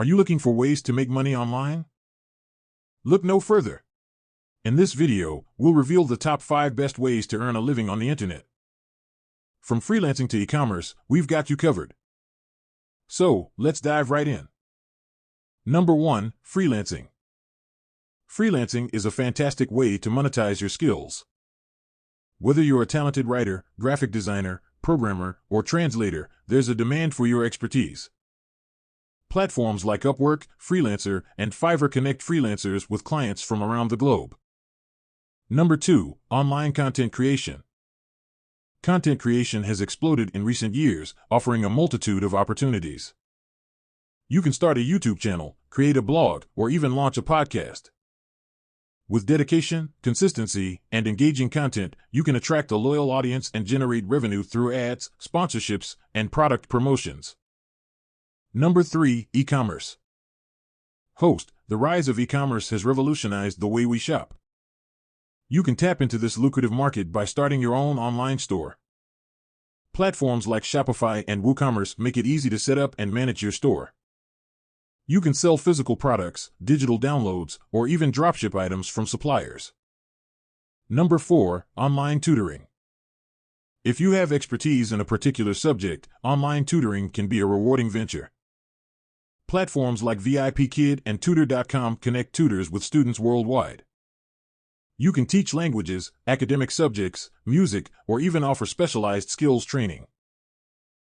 Are you looking for ways to make money online? Look no further. In this video, we'll reveal the top 5 best ways to earn a living on the internet. From freelancing to e-commerce, we've got you covered. So, let's dive right in. Number 1, freelancing. Freelancing is a fantastic way to monetize your skills. Whether you're a talented writer, graphic designer, programmer, or translator, there's a demand for your expertise. Platforms like Upwork, Freelancer, and Fiverr connect freelancers with clients from around the globe. Number 2, online content creation. Content creation has exploded in recent years, offering a multitude of opportunities. You can start a YouTube channel, create a blog, or even launch a podcast. With dedication, consistency, and engaging content, you can attract a loyal audience and generate revenue through ads, sponsorships, and product promotions. Number 3, e-commerce. The rise of e-commerce has revolutionized the way we shop. You can tap into this lucrative market by starting your own online store. Platforms like Shopify and WooCommerce make it easy to set up and manage your store. You can sell physical products, digital downloads, or even dropship items from suppliers. Number 4, online tutoring. If you have expertise in a particular subject, online tutoring can be a rewarding venture. Platforms like VIPKid and Tutor.com connect tutors with students worldwide. You can teach languages, academic subjects, music, or even offer specialized skills training.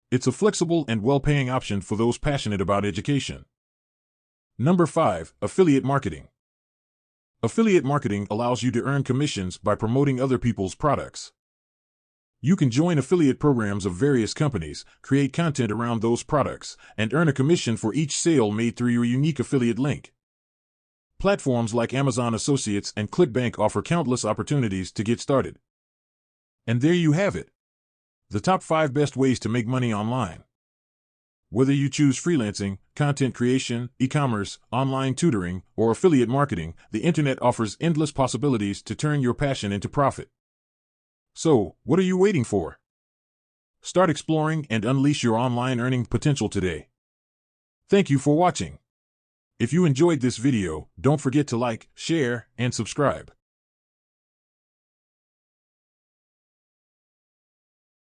It's a flexible and well-paying option for those passionate about education. Number 5, affiliate marketing. Affiliate marketing allows you to earn commissions by promoting other people's products. You can join affiliate programs of various companies, create content around those products, and earn a commission for each sale made through your unique affiliate link. Platforms like Amazon Associates and ClickBank offer countless opportunities to get started. And there you have it. The top 5 best ways to make money online. Whether you choose freelancing, content creation, e-commerce, online tutoring, or affiliate marketing, the internet offers endless possibilities to turn your passion into profit. So, what are you waiting for? Start exploring and unleash your online earning potential today. Thank you for watching. If you enjoyed this video, don't forget to like, share, and subscribe.